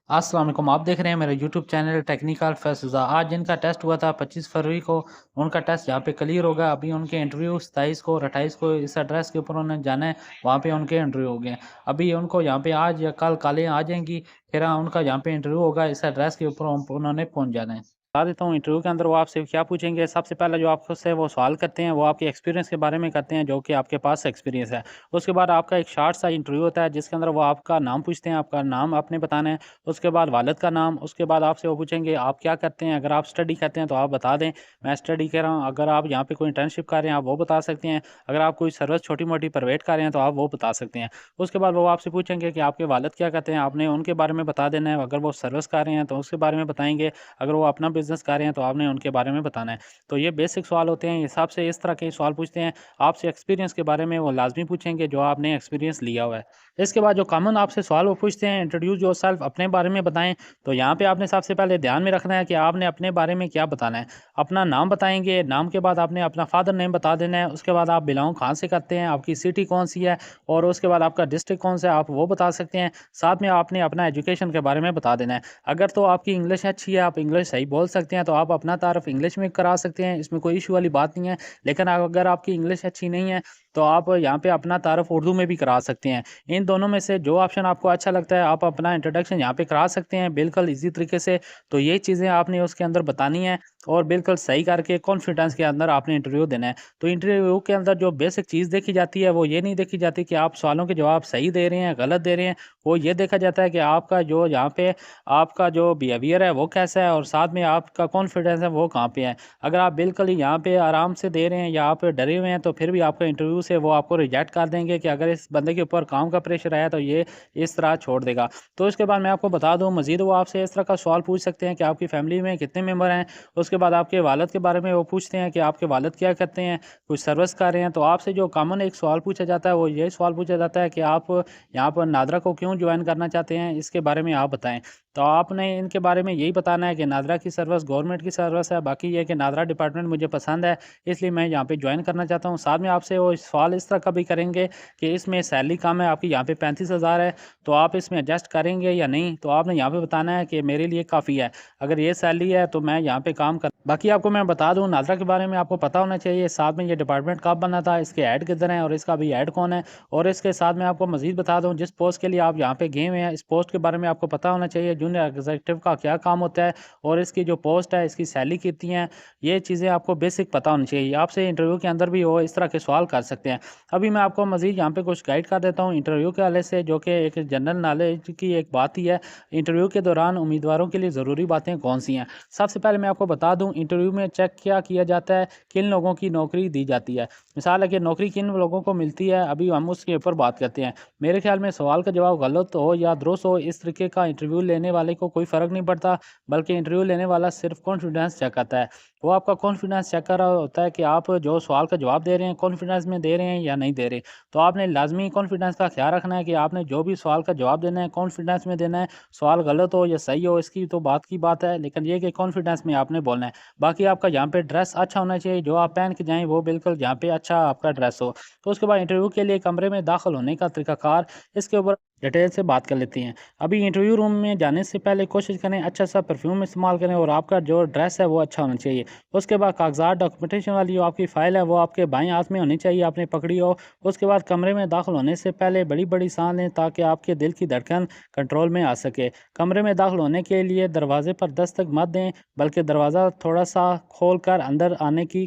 अस्सलाम वालेकुम। आप देख रहे हैं मेरा यूट्यूब चैनल टेक्निकल फैसुज़ा। आज जिनका टेस्ट हुआ था 25 फरवरी को, उनका टेस्ट यहाँ पे क्लियर होगा। अभी उनके इंटरव्यू 27 को और 28 को इस एड्रेस के ऊपर उन्हें जाना है, वहाँ पे उनके इंटरव्यू हो गए। अभी उनको यहाँ पे आज या कल कालें आ जाएंगी, फिर उनका यहाँ पे इंटरव्यू होगा। इस एड्रेस के ऊपर उन्होंने पहुँच जाना है। बता देता हूँ इंटरव्यू के अंदर वो आपसे क्या पूछेंगे। सबसे पहले जो आपसे वो सवाल करते हैं वो आपके एक्सपीरियंस के बारे में करते हैं, जो कि आपके पास एक्सपीरियंस है। उसके बाद आपका एक शॉर्ट सा इंटरव्यू होता है जिसके अंदर वो आपका नाम पूछते हैं, आपका नाम आपने बताना है। उसके बाद वालिद का नाम, उसके बाद आपसे वो पूछेंगे आप क्या करते हैं। अगर आप स्टडी करते हैं तो आप बता दें मैं स्टडी कर रहा हूँ। अगर आप यहाँ पे कोई इंटर्नशिप कर रहे हैं आप वो बता सकते हैं। अगर आप कोई सर्विस छोटी मोटी प्राइवेट कर रहे हैं तो आप वो बता सकते हैं। उसके बाद वो आपसे पूछेंगे कि आपके वालिद क्या करते हैं, आपने उनके बारे में बता देना है। अगर वो सर्विस कर रहे हैं तो उसके बारे में बताएंगे। अगर वो अपना बिजनेस कर रहे हैं तो आपने उनके बारे में बताना है। तो ये बेसिक सवाल होते हैं। हिसाब से इस तरह के सवाल पूछते हैं। आपसे एक्सपीरियंस के बारे में वो लाजमी पूछेंगे जो आपने एक्सपीरियंस लिया हुआ है। इसके बाद जो कॉमन आपसे सवाल वो पूछते हैं, इंट्रोड्यूस योरसेल्फ, अपने बारे में बताएं। तो यहाँ पे आपने सबसे पहले ध्यान में रखना है कि आपने अपने बारे में क्या बताना है। अपना नाम बताएंगे, नाम के बाद आपने अपना फादर नेम बता देना है। उसके बाद आप बिलोंग कहाँ से करते हैं, आपकी सिटी कौन सी है, और उसके बाद आपका डिस्ट्रिक्ट कौन सा है आप वो बता सकते हैं। साथ में आपने अपना एजुकेशन के बारे में बता देना है। अगर तो आपकी इंग्लिश अच्छी है, आप इंग्लिश सही बोल सकते हैं, तो आप अपना तारफ़ इंग्लिश में करा सकते हैं, इसमें कोई इशू वाली बात नहीं है। लेकिन अगर आपकी इंग्लिश अच्छी नहीं है तो आप यहाँ पे अपना तारफ़ उर्दू में भी करा सकते हैं। इन दोनों में से जो ऑप्शन आपको अच्छा लगता है आप अपना इंट्रोडक्शन यहाँ पे करा सकते हैं बिल्कुल ईज़ी तरीके से। तो ये चीज़ें आपने उसके अंदर बतानी है और बिल्कुल सही करके कॉन्फिडेंस के अंदर आपने इंटरव्यू देना है। तो इंटरव्यू के अंदर जो बेसिक चीज़ देखी जाती है वो ये नहीं देखी जाती कि आप सवालों के जवाब सही दे रहे हैं, गलत दे रहे हैं। वो ये देखा जाता है कि आपका जो यहाँ पे आपका जो बिहेवियर है वो कैसा है और साथ में आपका कॉन्फिडेंस है वो कहाँ पे है। अगर आप बिल्कुल ही यहाँ पे आराम से दे रहे हैं या आप डरे हुए हैं तो फिर भी आपका इंटरव्यू से वो आपको रिजेक्ट कर देंगे कि अगर इस बंदे के ऊपर काम का प्रेशर आया तो ये इस तरह छोड़ देगा। तो इसके बाद मैं आपको बता दूँ मज़ीद वो आपसे इस तरह का सवाल पूछ सकते हैं कि आपकी फैमिली में कितने मेंबर हैं। उसके बाद आपके वालिद के बारे में वो पूछते हैं कि आपके वालिद क्या करते हैं, कुछ सर्विस कर रहे हैं। तो आपसे जो कॉमन एक सवाल पूछा जाता है वो ये सवाल पूछा जाता है कि आप यहाँ पर नादरा को क्यों ज्वाइन करना चाहते हैं, इसके बारे में आप बताएँ। तो आपने इनके बारे में यही बताना है कि नादरा की सर्विस गवर्नमेंट की सर्विस है, बाकी ये कि नादरा डिपार्टमेंट मुझे पसंद है, इसलिए मैं यहाँ पे जॉइन करना चाहता हूँ। साथ में आपसे वो सवाल इस तरह का भी करेंगे कि इसमें सैलरी कम है, आपकी यहाँ पे 35,000 है, तो आप इसमें एडजस्ट करेंगे या नहीं? तो आपने यहाँ पे बताना है कि मेरे लिए काफ़ी है, अगर ये सैलरी है तो मैं यहाँ पे काम कर। बाकी आपको मैं बता दूँ नादरा के बारे में आपको पता होना चाहिए, साथ में ये डिपार्टमेंट कब बना था, इसके हेड किधर हैं और इसका अभी हेड कौन है। और इसके साथ मैं आपको मज़ीद बता दूँ जिस पोस्ट के लिए आप यहाँ पे गए हुए हैं, इस पोस्ट के बारे में आपको पता होना चाहिए जूनियर एग्जीक्यूटिव का क्या काम होता है और इसकी जो पोस्ट है इसकी सैलरी कितनी है। ये चीज़ें आपको बेसिक पता होनी चाहिए। आपसे इंटरव्यू के अंदर भी वो इस तरह के सवाल कर सकते हैं। अभी मैं आपको मज़ीद यहाँ पे कुछ गाइड कर देता हूँ इंटरव्यू के हवाले से, जो कि एक जनरल नॉलेज की एक बात ही है। इंटरव्यू के दौरान उम्मीदवारों के लिए ज़रूरी बातें कौन सी हैं। सबसे पहले मैं आपको बता दूँ इंटरव्यू में चेक क्या किया जाता है, किन लोगों की नौकरी दी जाती है। मिसाल है कि नौकरी किन लोगों को मिलती है, अभी हम उसके ऊपर बात करते हैं। मेरे ख्याल में सवाल का जवाब गलत हो या दुरुस्त हो, इस तरीके का इंटरव्यू लेने वाले को कोई फ़र्क नहीं पड़ता, बल्कि इंटरव्यू लेने वाला सिर्फ कॉन्फिडेंस चेक करता है। वो आपका कॉन्फिडेंस चेक कर रहा होता है कि आप जो सवाल का जवाब दे रहे हैं कॉन्फिडेंस में दे रहे हैं या नहीं दे रहे। तो आपने लाजमी कॉन्फिडेंस का ख्याल रखना है कि आपने जो भी सवाल का जवाब देना है कॉन्फिडेंस में देना है। सवाल गलत हो या सही हो इसकी तो बात की बात है, लेकिन ये कि कॉन्फिडेंस में आपने बोलना है। बाकी आपका यहाँ पे ड्रेस अच्छा होना चाहिए, जो आप पहन के जाएँ वो बिल्कुल यहाँ पे अच्छा आपका ड्रेस हो। तो उसके बाद इंटरव्यू के लिए कमरे में दाखिल होने का तरीकाकार, इसके ऊपर डिटेल से बात कर लेते हैं। अभी इंटरव्यू रूम में जाने से पहले कोशिश करें अच्छा सा परफ्यूम इस्तेमाल करें और आपका जो ड्रेस है वो अच्छा होना चाहिए। उसके बाद कागजात डॉक्यूमेंटेशन वाली जो आपकी फ़ाइल है वो आपके बाएं हाथ में होनी चाहिए, आपने पकड़ी हो। उसके बाद कमरे में दाखिल होने से पहले बड़ी बड़ी सांस लें ताकि आपके दिल की धड़कन कंट्रोल में आ सके। कमरे में दाखिल होने के लिए दरवाजे पर दस्तक मत दें, बल्कि दरवाज़ा थोड़ा सा खोल कर अंदर आने की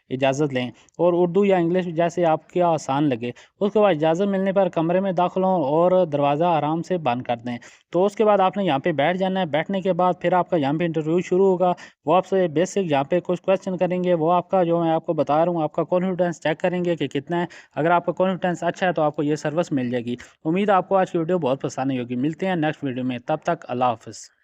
इजाज़त लें और उर्दू या इंग्लिश जैसे आपको आसान लगे। उसके बाद इजाज़त मिलने पर कमरे में दाखिल हों और दरवाज़ा आराम से बंद कर दें। तो उसके बाद आपने यहाँ पे बैठ जाना है। बैठने के बाद फिर आपका यहाँ पे इंटरव्यू शुरू होगा। वो आपसे बेसिक यहाँ पे कुछ क्वेश्चन करेंगे। वो आपका जो मैं आपको बता रहा हूँ आपका कॉन्फिडेंस चेक करेंगे कि कितना है। अगर आपका कॉन्फिडेंस अच्छा है तो आपको ये सर्विस मिल जाएगी। उम्मीद है आपको आज की वीडियो बहुत पसंद आई होगी। मिलते हैं नेक्स्ट वीडियो में, तब तक अल्लाह हाफ़िज़।